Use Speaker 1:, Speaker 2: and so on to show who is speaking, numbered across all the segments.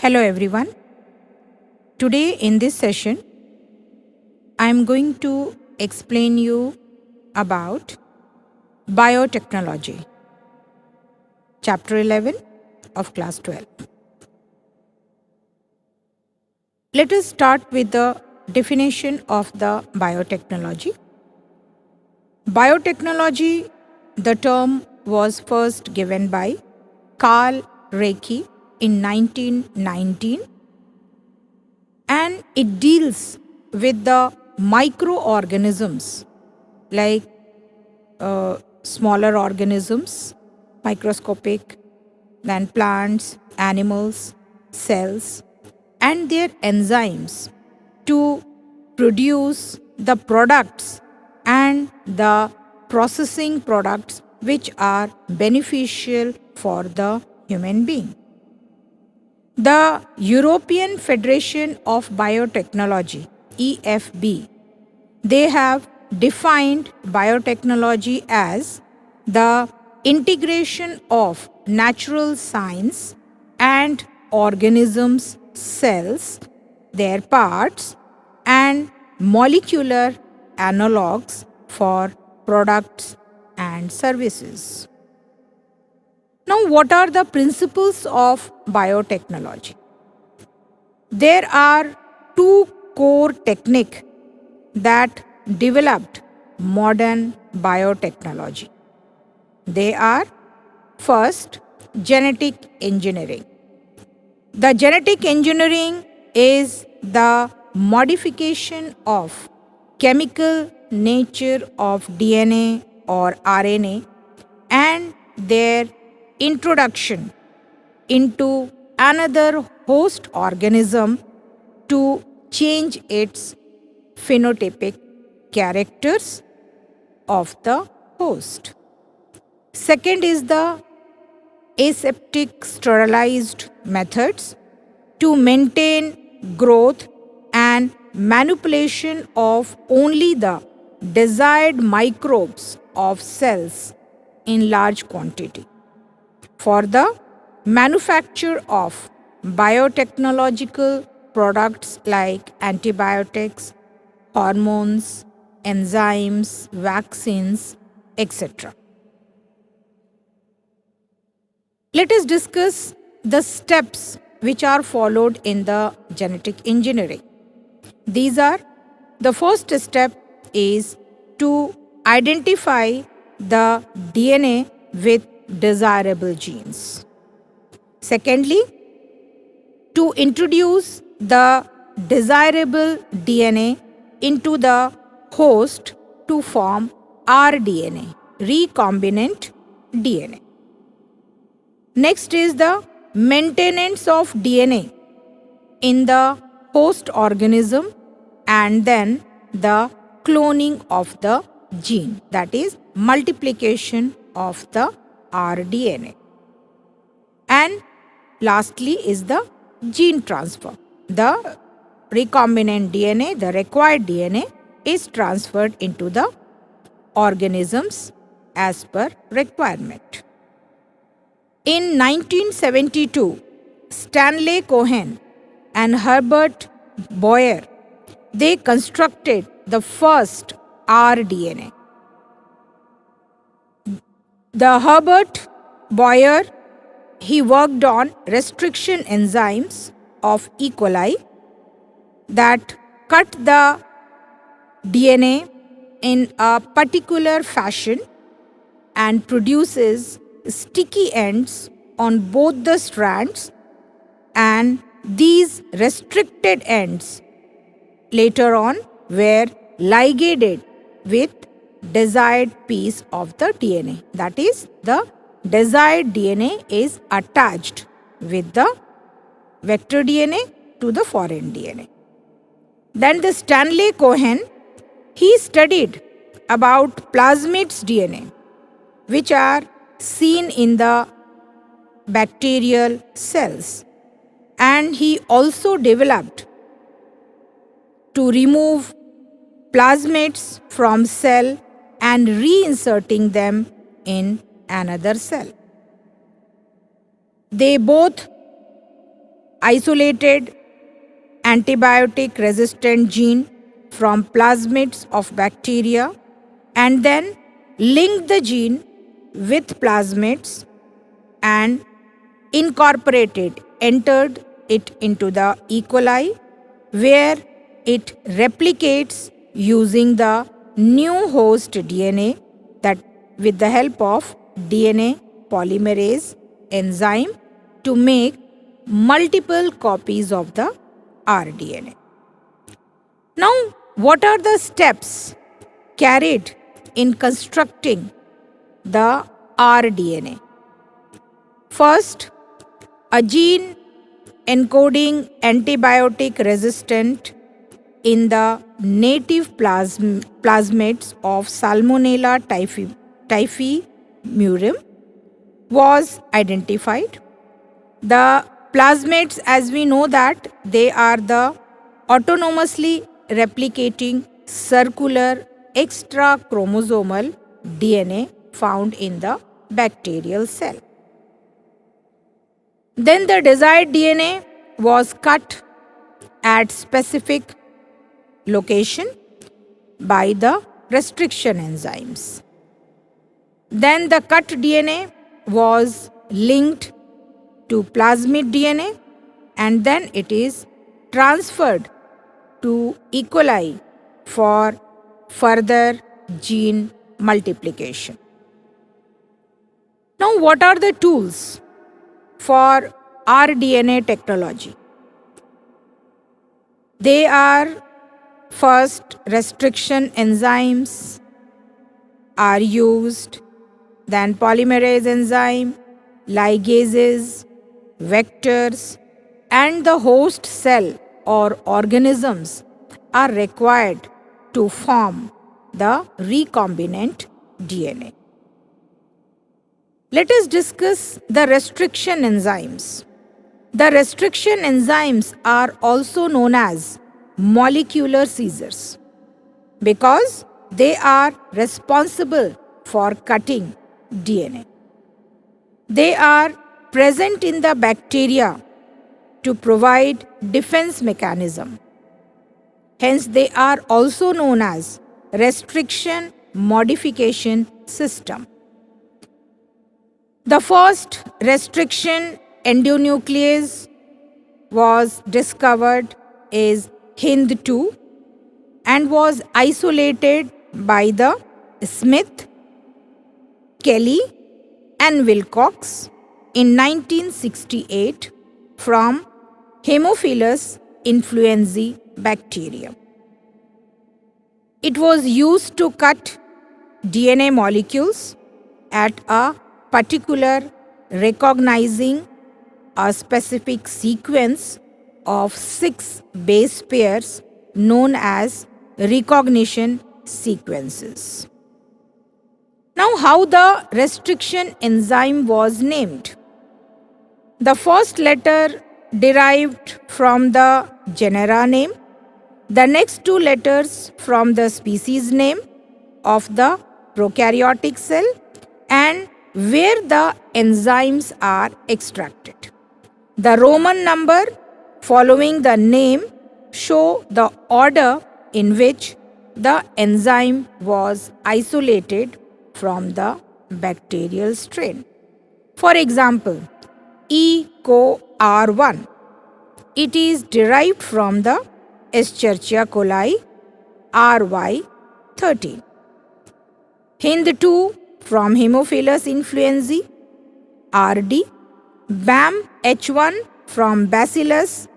Speaker 1: Hello everyone. Today in this session I am going to explain you about biotechnology, chapter 11 of class 12. Let us start with the definition of the biotechnology. Biotechnology, the term was first given by Carl Reicke in 1919, and it deals with the microorganisms like smaller organisms, microscopic, than plants, animals, cells, and their enzymes to produce the products and the processing products which are beneficial for the human being. The European Federation of Biotechnology, EFB, they have defined biotechnology as the integration of natural science and organisms, cells, their parts, and molecular analogues for products and services. Now, what are the principles of biotechnology? There are two core techniques that developed modern biotechnology. They are first, genetic engineering. The genetic engineering is the modification of chemical nature of DNA or RNA and their introduction into another host organism to change its phenotypic characters of the host. Second is the aseptic sterilized methods to maintain growth and manipulation of only the desired microbes of cells in large quantity. For the manufacture of biotechnological products like antibiotics, hormones, enzymes, vaccines, etc. Let us discuss the steps which are followed in the genetic engineering. These are: the first step is to identify the DNA with desirable genes. Secondly, to introduce the desirable DNA into the host to form rDNA, recombinant DNA. Next is the maintenance of DNA in the host organism and then the cloning of the gene, that is multiplication of the rDNA. And lastly is the gene transfer. The recombinant DNA, the required DNA, is transferred into the organisms as per requirement. In 1972, Stanley Cohen and Herbert Boyer, they constructed the first rDNA. The Herbert Boyer, he worked on restriction enzymes of E. coli that cut the DNA in a particular fashion and produces sticky ends on both the strands, and these restricted ends later on were ligated with desired piece of the DNA. That is, the desired DNA is attached with the vector DNA to the foreign DNA. Then the Stanley Cohen, he studied about plasmids DNA, which are seen in the bacterial cells, and he also developed to remove plasmids from cell and reinserting them in another cell. They both isolated antibiotic resistant gene from plasmids of bacteria and then linked the gene with plasmids and entered it into the E. coli, where it replicates using the new host DNA that with the help of DNA polymerase enzyme to make multiple copies of the rDNA. Now, what are the steps carried in constructing the rDNA? First, a gene encoding antibiotic resistant in the native plasmids of Salmonella typhimurium was identified. The plasmids, as we know that they are the autonomously replicating circular extrachromosomal DNA found in the bacterial cell. Then the desired DNA was cut at specific location by the restriction enzymes. Then the cut DNA was linked to plasmid DNA and then it is transferred to E. coli for further gene multiplication. Now, what are the tools for rDNA technology? They are first, restriction enzymes are used, then polymerase enzyme, ligases, vectors, and the host cell or organisms are required to form the recombinant DNA. Let us discuss the restriction enzymes. The restriction enzymes are also known as molecular scissors because they are responsible for cutting DNA. They are present in the bacteria to provide defense mechanism. Hence, they are also known as restriction modification system. The first restriction endonuclease was discovered is HindII and was isolated by the Smith, Kelly and Wilcox in 1968 from Haemophilus influenzae bacterium. It was used to cut DNA molecules at a particular recognizing a specific sequence of 6 base pairs known as recognition sequences. Now, how the restriction enzyme was named? The first letter derived from the genera name, the next 2 letters from the species name of the prokaryotic cell and where the enzymes are extracted. The Roman number following the name show the order in which the enzyme was isolated from the bacterial strain. For example, EcoR1, it is derived from the Escherichia coli RY13. HindII from Haemophilus influenzae RD, BAMH1 from Bacillus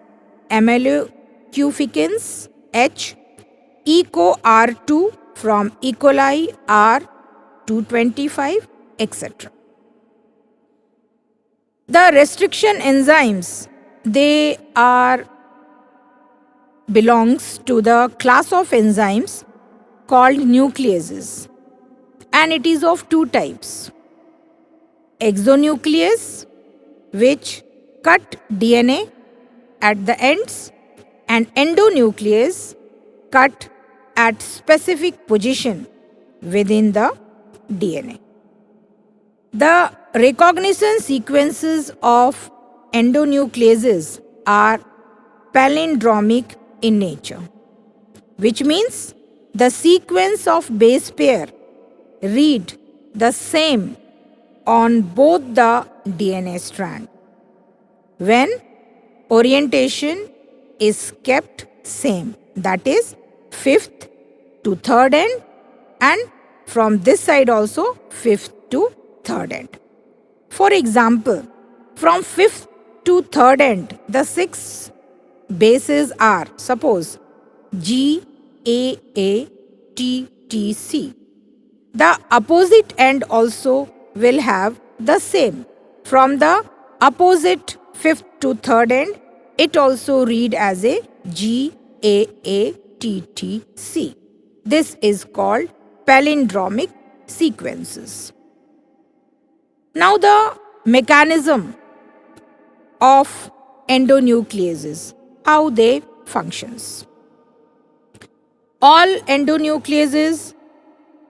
Speaker 1: amelocuficans H, EcoR2 from E. coli R225, etc. The restriction enzymes, they are belongs to the class of enzymes called nucleases, and it is of 2 types: exonuclease, which cut DNA at the ends, and endonuclease, cut at specific position within the DNA. The recognition sequences of endonucleases are palindromic in nature, which means the sequence of base pair read the same on both the DNA strand when orientation is kept same, that is fifth to third end, and from this side also fifth to third end. For example, from fifth to third end, the 6 bases are, suppose, G, A, T, T, C. The opposite end also will have the same. From the opposite fifth to third end, it also read as a G, A, T, T, C. This is called palindromic sequences. Now the mechanism of endonucleases, how they functions. All endonucleases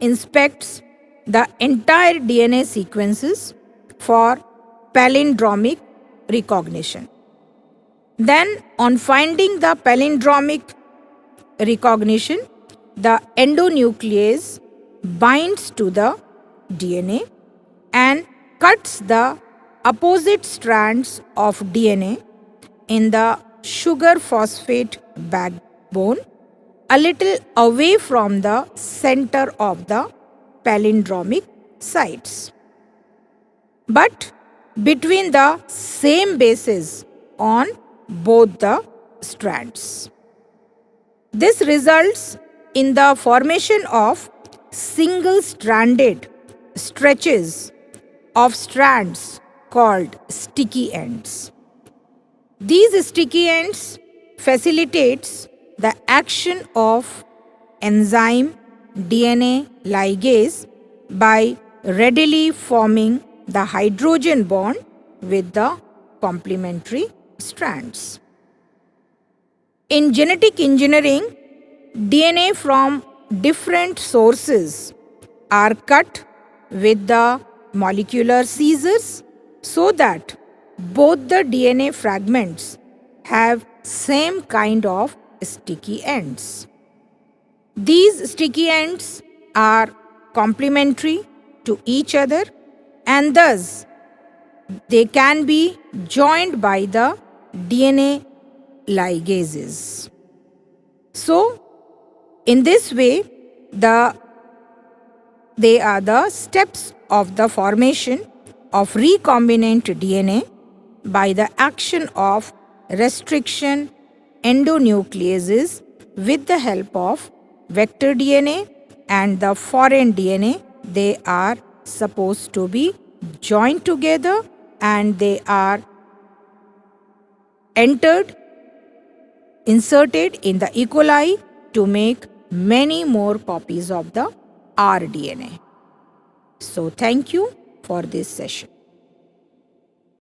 Speaker 1: inspects the entire DNA sequences for palindromic recognition. Then on finding the palindromic recognition, the endonuclease binds to the DNA and cuts the opposite strands of DNA in the sugar phosphate backbone a little away from the center of the palindromic sites, but between the same bases on both the strands. This results in the formation of single-stranded stretches of strands called sticky ends. These sticky ends facilitates the action of enzyme DNA ligase by readily forming the hydrogen bond with the complementary strands. In genetic engineering, DNA from different sources are cut with the molecular scissors so that both the DNA fragments have same kind of sticky ends. These sticky ends are complementary to each other and thus they can be joined by the DNA ligases. So, in this way, they are the steps of the formation of recombinant DNA by the action of restriction endonucleases with the help of vector DNA and the foreign DNA. They are supposed to be joined together and they are inserted in the E. coli to make many more copies of the rDNA. So thank you for this session.